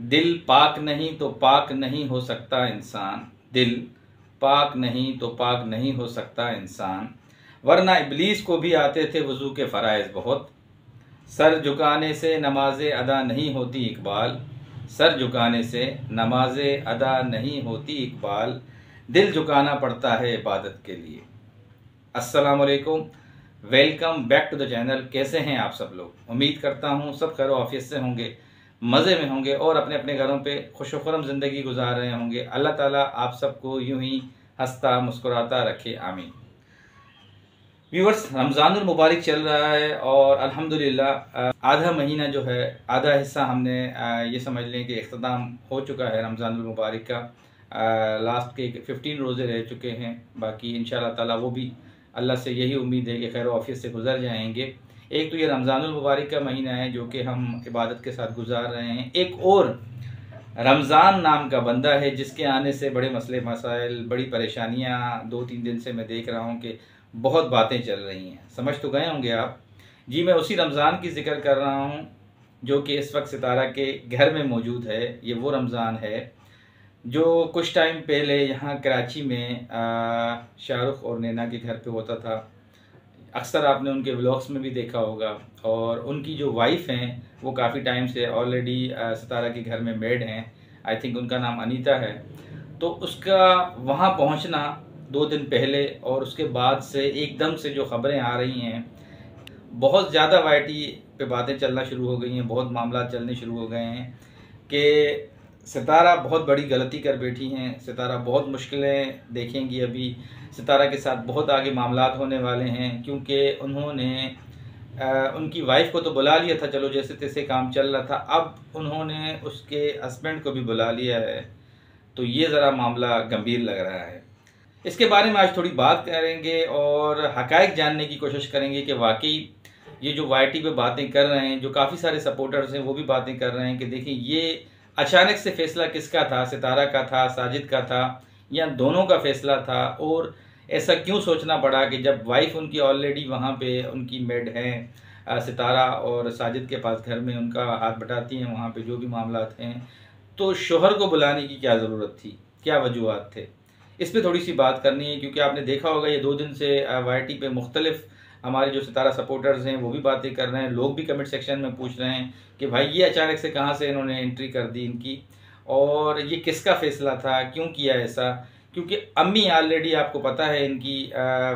दिल पाक नहीं तो पाक नहीं हो सकता इंसान, दिल पाक नहीं तो पाक नहीं हो सकता इंसान, वरना इब्लीस को भी आते थे वज़ू के फ़राइज़ बहुत। सर झुकाने से नमाज़ें अदा नहीं होती इकबाल, सर झुकाने से नमाज़ें अदा नहीं होती इकबाल, दिल झुकाना पड़ता है इबादत के लिए। अस्सलाम वालेकुम, welcome back to the channel. कैसे हैं आप सब लोग? उम्मीद करता हूँ सब खैर आफियत से होंगे, मज़े में होंगे और अपने अपने घरों पे खुशखुरम ज़िंदगी गुजार रहे होंगे। अल्लाह ताला आप सबको यूं ही हंसता मुस्कुराता रखे, आमीन। व्यूअर्स, रमज़ानुल मुबारक चल रहा है और अल्हम्दुलिल्लाह आधा महीना जो है, आधा हिस्सा हमने ये समझ लें कि इख्तिताम हो चुका है रमज़ानुल मुबारक का। लास्ट के 15 रोज़े रह चुके हैं, बाकी इंशाअल्लाह ताला वो भी अल्लाह से यही उम्मीद है कि खैर आफियत से गुजर जाएंगे। एक तो ये रमज़ानुल मुबारक का महीना है जो कि हम इबादत के साथ गुजार रहे हैं, एक और रमज़ान नाम का बंदा है जिसके आने से बड़े मसले मसाइल, बड़ी परेशानियाँ 2-3 दिन से मैं देख रहा हूँ कि बहुत बातें चल रही हैं। समझ तो गए होंगे आप जी, मैं उसी रमज़ान की ज़िक्र कर रहा हूँ जो कि इस वक्त सितारा के घर में मौजूद है। ये वो रमज़ान है जो कुछ टाइम पहले यहाँ कराची में शाहरुख और नैना के घर पे होता था। अक्सर आपने उनके व्लॉग्स में भी देखा होगा और उनकी जो वाइफ हैं वो काफ़ी टाइम से ऑलरेडी सितारा के घर में मेड हैं। आई थिंक उनका नाम अनीता है। तो उसका वहाँ पहुँचना 2 दिन पहले और उसके बाद से एकदम से जो ख़बरें आ रही हैं, बहुत ज़्यादा वाईटी पे बातें चलना शुरू हो गई हैं, बहुत मामला चलने शुरू हो गए हैं कि सितारा बहुत बड़ी गलती कर बैठी हैं, सितारा बहुत मुश्किलें देखेंगी। अभी सितारा के साथ बहुत आगे मामलात होने वाले हैं क्योंकि उन्होंने उनकी वाइफ को तो बुला लिया था, चलो जैसे तैसे काम चल रहा था, अब उन्होंने उसके हस्बैंड को भी बुला लिया है। तो ये ज़रा मामला गंभीर लग रहा है। इसके बारे में आज थोड़ी बात करेंगे और हक़ाइक़ जानने की कोशिश करेंगे कि वाकई ये जो वाईटी पे बातें कर रहे हैं, जो काफ़ी सारे सपोर्टर्स हैं वो भी बातें कर रहे हैं कि देखिए ये अचानक से फ़ैसला किसका था, सितारा का था, साजिद का था या दोनों का फ़ैसला था, और ऐसा क्यों सोचना पड़ा कि जब वाइफ उनकी ऑलरेडी वहाँ पे उनकी मेड हैं, सितारा और साजिद के पास घर में उनका हाथ बटाती हैं वहाँ पे जो भी मामलात हैं, तो शोहर को बुलाने की क्या ज़रूरत थी, क्या वजूहात थे, इस पर थोड़ी सी बात करनी है। क्योंकि आपने देखा होगा ये 2 दिन से वाईटी पे मुख्तलिफ हमारे जो सितारा सपोर्टर्स हैं वो भी बातें कर रहे हैं, लोग भी कमेंट सेक्शन में पूछ रहे हैं कि भाई ये अचानक से कहाँ से इन्होंने एंट्री कर दी इनकी, और ये किसका फ़ैसला था, क्यों किया ऐसा। क्योंकि अम्मी ऑलरेडी आपको पता है इनकी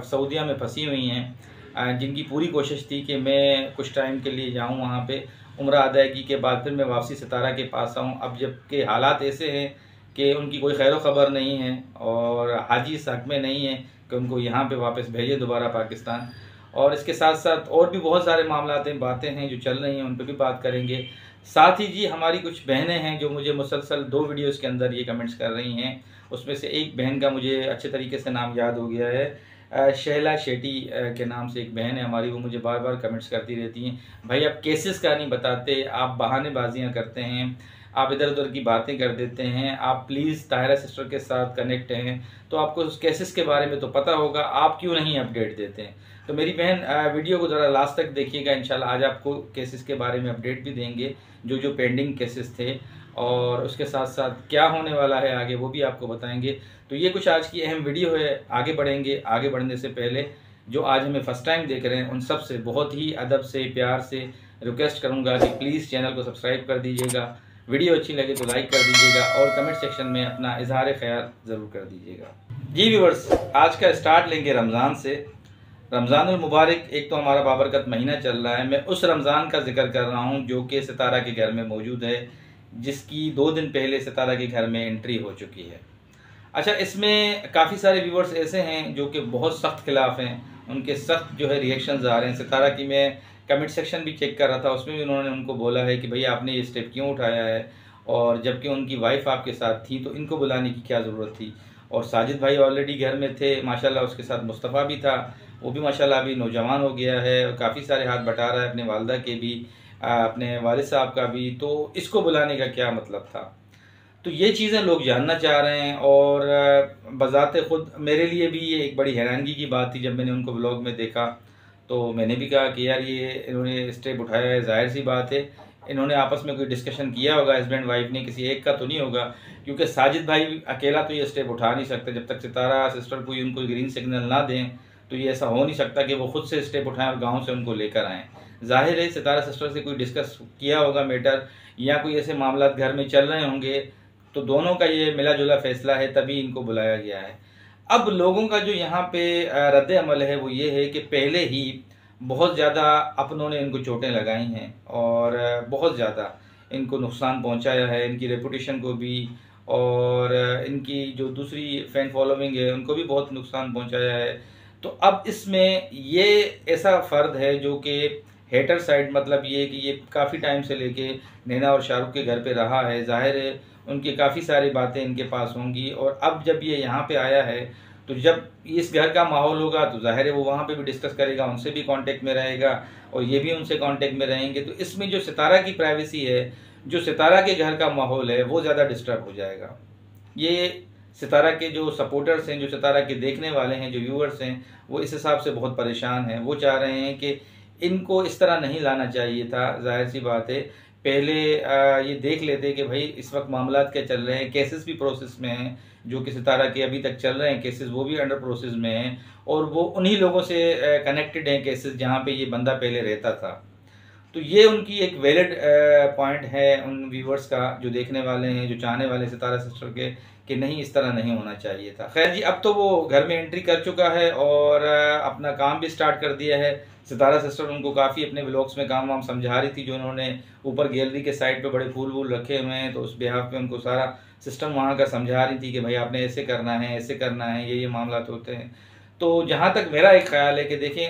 सऊदीया में फंसी हुई हैं, जिनकी पूरी कोशिश थी कि मैं कुछ टाइम के लिए जाऊँ वहाँ पे उम्रा अदायगी के बाद फिर मैं वापसी सितारा के पास आऊँ। अब जबकि हालात ऐसे हैं कि उनकी कोई खैर ख़बर नहीं है और हाजी इस हक़ में नहीं है कि उनको यहाँ पे वापस भेजें दोबारा पाकिस्तान। और इसके साथ साथ और भी बहुत सारे मामलातें बातें हैं जो चल रही हैं, उन पर भी बात करेंगे। साथ ही जी हमारी कुछ बहनें हैं जो मुझे मुसलसल 2 वीडियोज़ के अंदर ये कमेंट्स कर रही हैं। उसमें से एक बहन का मुझे अच्छे तरीके से नाम याद हो गया है, शैला शेट्टी के नाम से एक बहन है हमारी, वो मुझे बार बार कमेंट्स करती रहती हैं, भाई आप केसेस का नहीं बताते, आप बहानेबाजियाँ करते हैं, आप इधर उधर की बातें कर देते हैं, आप प्लीज़ ताहिरा सिस्टर के साथ कनेक्ट हैं तो आपको उस केसेस के बारे में तो पता होगा, आप क्यों नहीं अपडेट देते हैं। तो मेरी बहन वीडियो को ज़रा लास्ट तक देखिएगा, इंशाल्लाह आज आपको केसेस के बारे में अपडेट भी देंगे, जो जो पेंडिंग केसेस थे, और उसके साथ साथ क्या होने वाला है आगे वो भी आपको बताएंगे। तो ये कुछ आज की अहम वीडियो है। आगे बढ़ेंगे, आगे बढ़ने से पहले जो आज हमें फ़र्स्ट टाइम देख रहे हैं उन सब से बहुत ही अदब से प्यार से रिक्वेस्ट करूँगा कि प्लीज़ चैनल को सब्सक्राइब कर दीजिएगा, वीडियो अच्छी लगे तो लाइक कर दीजिएगा और कमेंट सेक्शन में अपना इजहार ख्याल ज़रूर कर दीजिएगा। जी व्यूअर्स, आज का स्टार्ट लेंगे रमज़ान से। रमज़ानुल मुबारक एक तो हमारा बाबरकत महीना चल रहा है, मैं उस रमज़ान का जिक्र कर रहा हूँ जो कि सितारा के घर में मौजूद है, जिसकी 2 दिन पहले सितारा के घर में एंट्री हो चुकी है। अच्छा, इसमें काफ़ी सारे व्यूअर्स ऐसे हैं जो कि बहुत सख्त खिलाफ़ हैं, उनके सख्त जो है रिएक्शंस आ रहे हैं। सितारा की मैं कमेंट सेक्शन भी चेक कर रहा था, उसमें भी उन्होंने उनको बोला है कि भई आपने ये स्टेप क्यों उठाया है, और जबकि उनकी वाइफ आपके साथ थी तो इनको बुलाने की क्या ज़रूरत थी। और साजिद भाई ऑलरेडी घर में थे माशाल्लाह, उसके साथ मुस्तफ़ा भी था, वो भी माशाल्लाह अभी नौजवान हो गया है और काफ़ी सारे हाथ बटा रहा है, अपने वालदा के भी, अपने वालिद साहब का भी, तो इसको बुलाने का क्या मतलब था। तो ये चीज़ें लोग जानना चाह रहे हैं और बज़ाते ख़ुद मेरे लिए भी ये एक बड़ी हैरानगी की बात थी। जब मैंने उनको व्लॉग में देखा तो मैंने भी कहा कि यार ये इन्होंने स्टेप उठाया है, ज़ाहिर सी बात है इन्होंने आपस में कोई डिस्कशन किया होगा हस्बैंड वाइफ ने, किसी एक का तो नहीं होगा, क्योंकि साजिद भाई अकेला तो ये स्टेप उठा नहीं सकते। जब तक सितारा सिस्टर कोई उनको ग्रीन सिग्नल ना दें तो ये ऐसा हो नहीं सकता कि वो खुद से स्टेप उठाएं और गाँव से उनको लेकर आएँ। जाहिर है सितारा सिस्टर से कोई डिस्कस किया होगा मैटर, या कोई ऐसे मामला घर में चल रहे होंगे, तो दोनों का ये मिला जुला फैसला है, तभी इनको बुलाया गया है। अब लोगों का जो यहाँ पे रद्द अमल है वो ये है कि पहले ही बहुत ज़्यादा अपनों ने इनको चोटें लगाई हैं और बहुत ज़्यादा इनको नुकसान पहुँचाया है, इनकी रेपुटेशन को भी, और इनकी जो दूसरी फ़ैन फॉलोइंग है उनको भी बहुत नुकसान पहुँचाया है। तो अब इसमें ये ऐसा फ़र्द है जो कि हेटर साइड, मतलब ये कि ये काफ़ी टाइम से लेके नैना और शाहरुख के घर पे रहा है, जाहिर है उनकी काफ़ी सारी बातें इनके पास होंगी। और अब जब ये यहाँ पे आया है तो जब इस घर का माहौल होगा तो जाहिर है वो वहाँ पे भी डिस्कस करेगा, उनसे भी कांटेक्ट में रहेगा और ये भी उनसे कांटेक्ट में रहेंगे। तो इसमें जो सितारा की प्राइवेसी है, जो सितारा के घर का माहौल है, वो ज़्यादा डिस्टर्ब हो जाएगा। ये सितारा के जो सपोर्टर्स हैं, जो सितारा के देखने वाले हैं, जो व्यूअर्स हैं, वो इस हिसाब से बहुत परेशान हैं। वो चाह रहे हैं कि इनको इस तरह नहीं लाना चाहिए था। जाहिर सी बात है पहले ये देख लेते कि भाई इस वक्त मामलात क्या चल रहे हैं, केसेस भी प्रोसेस में हैं, जो कि सितारा के अभी तक चल रहे हैं केसेस, वो भी अंडर प्रोसेस में हैं, और वो उन्हीं लोगों से कनेक्टेड हैं केसेस जहाँ पे ये बंदा पहले रहता था। तो ये उनकी एक वैलिड पॉइंट है उन व्यूवर्स का, जो देखने वाले हैं, जो चाहने वाले सितारा सिस्टर के, कि नहीं इस तरह नहीं होना चाहिए था। खैर जी, अब तो वो घर में एंट्री कर चुका है और अपना काम भी स्टार्ट कर दिया है। सितारा सिस्टर उनको काफ़ी अपने व्लॉग्स में काम वाम समझा रही थी, जो उन्होंने ऊपर गैलरी के साइड पे बड़े फूल वूल रखे हुए हैं, तो उस बिहाफ पे उनको सारा सिस्टम वहाँ का समझा रही थी कि भाई आपने ऐसे करना है, ऐसे करना है, ये मामला होते हैं। तो जहाँ तक मेरा एक ख्याल है कि देखें,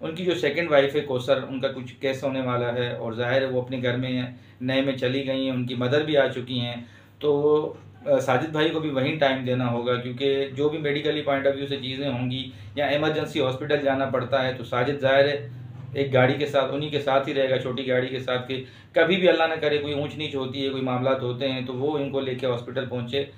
उनकी जो सेकंड वाइफ है कौसर, उनका कुछ केस होने वाला है और जाहिर है वो अपने घर में नए में चली गई हैं, उनकी मदर भी आ चुकी हैं। तो साजिद भाई को भी वहीं टाइम देना होगा, क्योंकि जो भी मेडिकली पॉइंट ऑफ व्यू से चीज़ें होंगी या इमरजेंसी हॉस्पिटल जाना पड़ता है, तो साजिद जाहिर है एक गाड़ी के साथ, उन्हीं के साथ ही रहेगा, छोटी गाड़ी के साथ, कि कभी भी अल्लाह न करे कोई ऊंच नीच होती है, कोई मामलात होते हैं, तो वो इनको लेके हॉस्पिटल पहुँचे।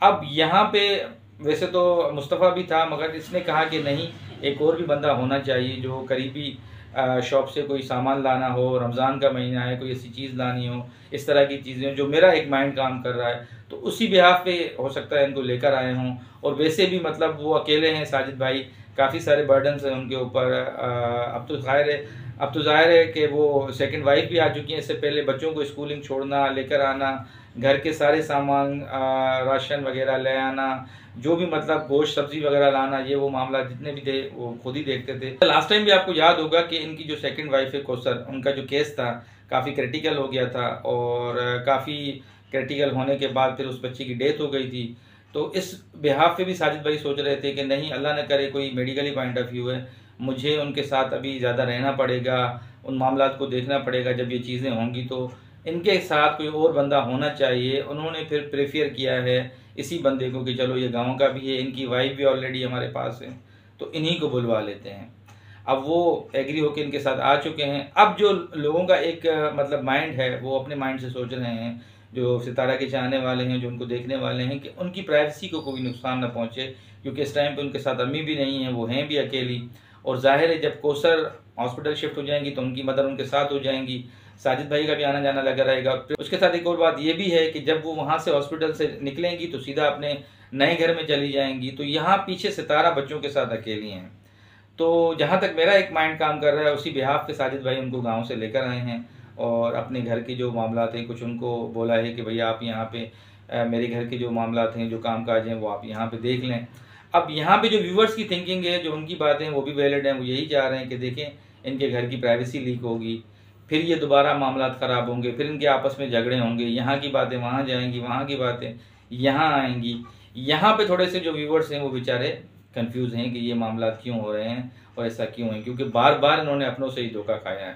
अब यहाँ पे वैसे तो मुस्तफ़ा भी था, मगर इसने कहा कि नहीं, एक और भी बंदा होना चाहिए जो करीबी शॉप से कोई सामान लाना हो, रमज़ान का महीना है, कोई ऐसी चीज़ लानी हो, इस तरह की चीज़ें, जो मेरा एक माइंड काम कर रहा है, तो उसी बिहाफ पे हो सकता है इनको लेकर आए हों। और वैसे भी मतलब वो अकेले हैं साजिद भाई, काफ़ी सारे बर्डन्स हैं उनके ऊपर। अब तो ज़ाहिर है कि वो सेकंड वाइफ भी आ चुकी हैं। इससे पहले बच्चों को स्कूलिंग छोड़ना, लेकर आना, घर के सारे सामान, राशन वगैरह ले आना, जो भी मतलब गोश्त सब्जी वगैरह लाना, ये वो मामला जितने भी थे वो खुद ही देखते थे। लास्ट टाइम भी आपको याद होगा कि इनकी जो सेकंड वाइफ है कौसर, उनका जो केस था काफ़ी क्रिटिकल हो गया था, और काफ़ी क्रिटिकल होने के बाद फिर उस बच्ची की डेथ हो गई थी। तो इस बिहाफ पे भी साजिद भाई सोच रहे थे कि नहीं, अल्लाह न करे कोई मेडिकली पॉइंट ऑफ व्यू है, मुझे उनके साथ अभी ज़्यादा रहना पड़ेगा, उन मामलात को देखना पड़ेगा। जब ये चीज़ें होंगी तो इनके साथ कोई और बंदा होना चाहिए। उन्होंने फिर प्रेफर किया है इसी बंदे को कि चलो ये गांव का भी है, इनकी वाइफ भी ऑलरेडी हमारे पास है, तो इन्हीं को बुलवा लेते हैं। अब वो एग्री होकर इनके साथ आ चुके हैं। अब जो लोगों का एक मतलब माइंड है, वो अपने माइंड से सोच रहे हैं, जो सितारा के चाहने वाले हैं, जो उनको देखने वाले हैं, कि उनकी प्राइवेसी को कोई नुकसान ना पहुँचे, क्योंकि इस टाइम पे उनके साथ अम्मी भी नहीं है, वो हैं भी अकेली। और जाहिर है जब कौसर हॉस्पिटल शिफ्ट हो जाएंगी तो उनकी मदर उनके साथ हो जाएंगी, साजिद भाई का भी आना जाना लगा रहेगा। उसके साथ एक और बात ये भी है कि जब वो वहाँ से हॉस्पिटल से निकलेंगी तो सीधा अपने नए घर में चली जाएंगी, तो यहाँ पीछे सितारा बच्चों के साथ अकेली हैं। तो जहाँ तक मेरा एक माइंड काम कर रहा है, उसी बिहाफ पे साजिद भाई उनको गाँव से लेकर आए हैं और अपने घर के जो मामला थे कुछ उनको बोला है कि भैया आप यहाँ पे मेरे घर के जो मामला हैं, जो काम काज हैं, वो आप यहाँ पे देख लें। अब यहाँ पे जो व्यूवर्स की थिंकिंग है, जो उनकी बातें हैं, वो भी वैलिड हैं। वो यही चाह रहे हैं कि देखें इनके घर की प्राइवेसी लीक होगी, फिर ये दोबारा मामला ख़राब होंगे, फिर इनके आपस में झगड़े होंगे, यहाँ की बातें वहाँ जाएंगी, वहाँ की बातें यहाँ आएंगी। यहाँ पे थोड़े से जो व्यूवर्स हैं वो बेचारे कंफ्यूज हैं कि ये मामला क्यों हो रहे हैं और ऐसा क्यों है, क्योंकि बार बार इन्होंने अपनों से ही धोखा खाया है।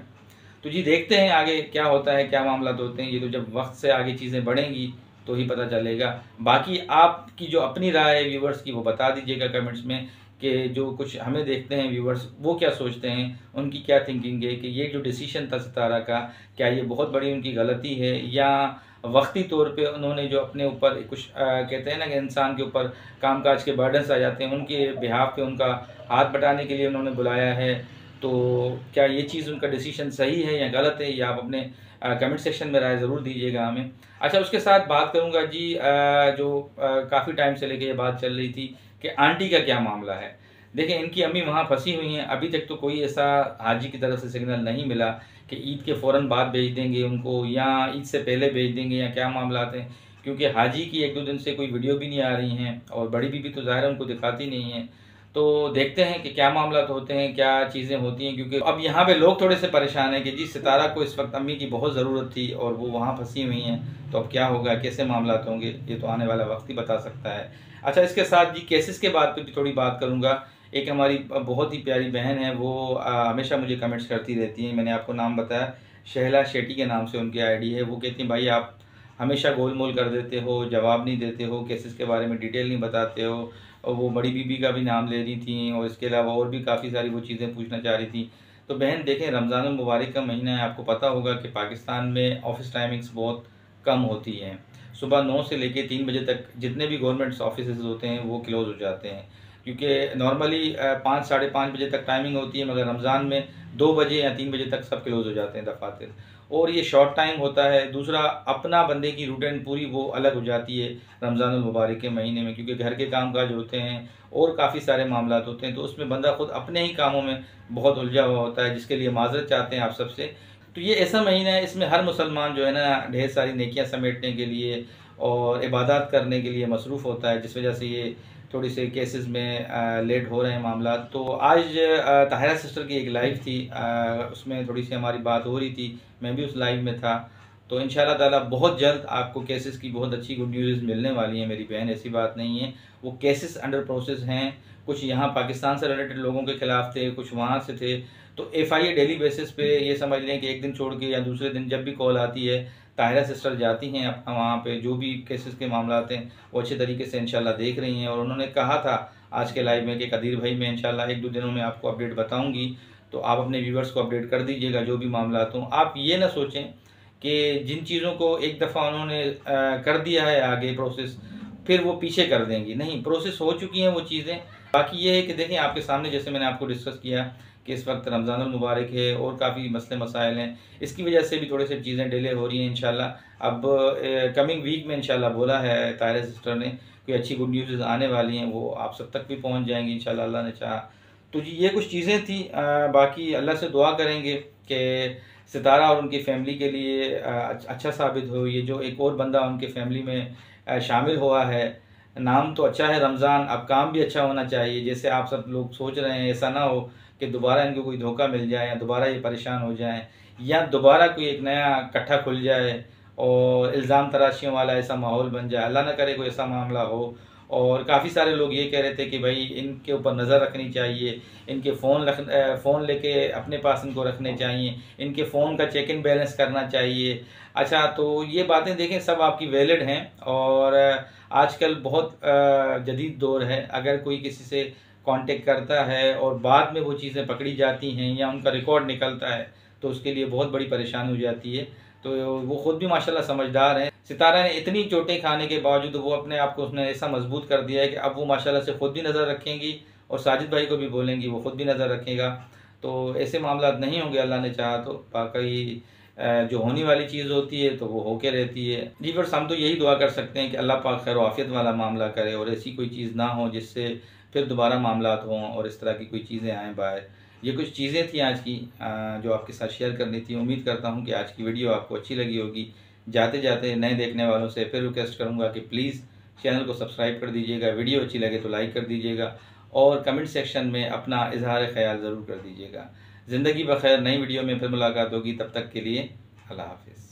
तो जी देखते हैं आगे क्या होता है, क्या मामला होते हैं। ये तो जब वक्त से आगे चीज़ें बढ़ेंगी तो ही पता चलेगा। बाकी आपकी जो अपनी राय है व्यूवर्स की, वो बता दीजिएगा कमेंट्स में, कि जो कुछ हमें देखते हैं व्यूवर्स वो क्या सोचते हैं, उनकी क्या थिंकिंग है, कि ये जो डिसीजन था सितारा का, क्या ये बहुत बड़ी उनकी गलती है, या वक्ती तौर पे उन्होंने जो अपने ऊपर कुछ कहते हैं ना कि इंसान के ऊपर कामकाज के बर्डन्स आ जाते हैं, उनके बिहाफ पे उनका हाथ बटाने के लिए उन्होंने बुलाया है। तो क्या ये चीज़ उनका डिसीजन सही है या गलत है, या आप अपने कमेंट सेक्शन में राय ज़रूर दीजिएगा हमें। अच्छा, उसके साथ बात करूँगा जी, जो काफ़ी टाइम से लेके ये बात चल रही थी कि आंटी का क्या मामला है। देखिए, इनकी अम्मी वहाँ फंसी हुई हैं। अभी तक तो कोई ऐसा हाजी की तरफ से सिग्नल नहीं मिला कि ईद के फ़ौरन बाद भेज देंगे उनको या ईद से पहले भेज देंगे या क्या मामलात हैं, क्योंकि हाजी की 1-2 दिन से कोई वीडियो भी नहीं आ रही हैं और बड़ी बीबी तो ज़ाहिर है उनको दिखाती नहीं है। तो देखते हैं कि क्या मामला होते हैं, क्या चीज़ें होती हैं, क्योंकि अब यहाँ पे लोग थोड़े से परेशान हैं कि जी सितारा को इस वक्त अम्मी की बहुत ज़रूरत थी और वो वहाँ फंसी हुई हैं, तो अब क्या होगा, कैसे मामला होंगे, ये तो आने वाला वक्त ही बता सकता है। अच्छा, इसके साथ जी केसेस के बाद पे भी थोड़ी बात करूँगा। एक हमारी बहुत ही प्यारी बहन है, वो हमेशा मुझे कमेंट्स करती रहती हैं। मैंने आपको नाम बताया, शहला शेट्टी के नाम से उनकी आईडी है। वो कहती हैं भाई आप हमेशा गोलमोल कर देते हो, जवाब नहीं देते हो, केसेस के बारे में डिटेल नहीं बताते हो। और वो बड़ी बीबी का भी नाम ले रही थी और इसके अलावा और भी काफ़ी सारी वो चीज़ें पूछना चाह रही थी। तो बहन देखें, रमज़ानुल मुबारक का महीना है, आपको पता होगा कि पाकिस्तान में ऑफ़िस टाइमिंग्स बहुत कम होती हैं। सुबह 9 से लेके 3 बजे तक जितने भी गवर्नमेंट्स ऑफिसेज़ होते हैं वो क्लोज़ हो जाते हैं, क्योंकि नॉर्मली 5 साढ़े 5 बजे तक टाइमिंग होती है, मगर रमज़ान में 2 बजे या 3 बजे तक सब क्लोज़ हो जाते हैं दफातर, और ये शॉर्ट टाइम होता है। दूसरा, अपना बंदे की रूटीन पूरी वो अलग हो जाती है रमज़ानुल मुबारक के महीने में, क्योंकि घर के कामकाज होते हैं और काफ़ी सारे मामलात होते हैं, तो उसमें बंदा खुद अपने ही कामों में बहुत उलझा हुआ होता है, जिसके लिए माज़रत चाहते हैं आप सबसे। तो ये ऐसा महीना है, इसमें हर मुसलमान जो है ना ढेर सारी नेकियां समेटने के लिए और इबादत करने के लिए मसरूफ़ होता है, जिस वजह से ये थोड़ी से केसेस में लेट हो रहे हैं मामला। तो आज ताहिरा सिस्टर की एक लाइव थी, उसमें थोड़ी सी हमारी बात हो रही थी, मैं भी उस लाइव में था। तो इंशाल्लाह ताला बहुत जल्द आपको केसेस की बहुत अच्छी गुड न्यूज़ मिलने वाली है मेरी बहन, ऐसी बात नहीं है। वो केसेस अंडर प्रोसेस हैं, कुछ यहाँ पाकिस्तान से रिलेटेड लोगों के खिलाफ थे, कुछ वहाँ से थे। तो FIA डेली बेसिस पे ये समझ लें कि एक दिन छोड़ के या दूसरे दिन जब भी कॉल आती है, ताहिरा सिस्टर जाती हैं अपना वहाँ पे, जो भी केसेस के मामलात हैं वो अच्छे तरीके से इंशाल्लाह देख रही हैं। और उन्होंने कहा था आज के लाइव में कि कदीर भाई मैं इंशाल्लाह 1-2 दिनों में आपको अपडेट बताऊँगी, तो आप अपने व्यूवर्स को अपडेट कर दीजिएगा जो भी मामलात हों। आप ये ना सोचें कि जिन चीज़ों को एक दफ़ा उन्होंने कर दिया है आगे प्रोसेस, फिर वो पीछे कर देंगी, नहीं, प्रोसेस हो चुकी हैं वो चीज़ें। बाकी ये है कि देखें आपके सामने, जैसे मैंने आपको डिस्कस किया कि इस वक्त रमज़ानुल मुबारक है और काफ़ी मसले मसाइल हैं, इसकी वजह से भी थोड़े से चीज़ें डिले हो रही हैं। इंशाल्लाह अब कमिंग वीक में इंशाल्लाह बोला है ताहिरा सिस्टर ने, कोई अच्छी गुड न्यूज़ आने वाली हैं, वो आप सब तक भी पहुंच जाएंगी इंशाल्लाह अल्लाह ने चाहा। तो जी ये कुछ चीज़ें थी। बाकी अल्लाह से दुआ करेंगे कि सितारा और उनकी फ़ैमिली के लिए अच्छा साबित हो। ये जो एक और बंदा उनके फैमिली में शामिल हुआ है, नाम तो अच्छा है रमज़ान, अब काम भी अच्छा होना चाहिए। जैसे आप सब लोग सोच रहे हैं, ऐसा ना हो कि दोबारा इनको कोई धोखा मिल जाए या दोबारा ये परेशान हो जाएं या दोबारा कोई एक नया कट्ठा खुल जाए और इल्ज़ाम तराशियों वाला ऐसा माहौल बन जाए, अल्लाह ना करे कोई ऐसा मामला हो। और काफ़ी सारे लोग ये कह रहे थे कि भाई इनके ऊपर नज़र रखनी चाहिए, इनके फ़ोन लेके अपने पास इनको रखने चाहिए, इनके फ़ोन का चेक इन बैलेंस करना चाहिए। अच्छा, तो ये बातें देखें सब आपकी वैलिड हैं और आजकल बहुत जदीद दौर है। अगर कोई किसी से कांटेक्ट करता है और बाद में वो चीज़ें पकड़ी जाती हैं या उनका रिकॉर्ड निकलता है तो उसके लिए बहुत बड़ी परेशानी हो जाती है। तो वो ख़ुद भी माशाल्लाह समझदार हैं। सितारा ने इतनी चोटें खाने के बावजूद वो अपने आप को उसने ऐसा मजबूत कर दिया है कि अब वो माशाल्लाह से ख़ुद भी नज़र रखेंगी और साजिद भाई को भी बोलेंगी, वो ख़ुद भी नज़र रखेगा। तो ऐसे मामला नहीं होंगे अल्लाह ने चाहा तो। बाकी जो होने वाली चीज़ होती है तो वो होके रहती है। जी बस हम तो यही दुआ कर सकते हैं कि अल्लाह पाक खैर आफियत वाला मामला करे और ऐसी कोई चीज़ ना हो जिससे फिर दोबारा मामलात हों और इस तरह की कोई चीज़ें आएँ बाहर। ये कुछ चीज़ें थी आज की जो आपके साथ शेयर करनी थी। उम्मीद करता हूँ कि आज की वीडियो आपको अच्छी लगी होगी। जाते जाते नए देखने वालों से फिर रिक्वेस्ट करूँगा कि प्लीज़ चैनल को सब्सक्राइब कर दीजिएगा, वीडियो अच्छी लगे तो लाइक कर दीजिएगा और कमेंट सेक्शन में अपना इजहार ख्याल ज़रूर कर दीजिएगा। ज़िंदगी बखैर, नई वीडियो में फिर मुलाकात होगी, तब तक के लिए अल्लाह हाफ़िज़।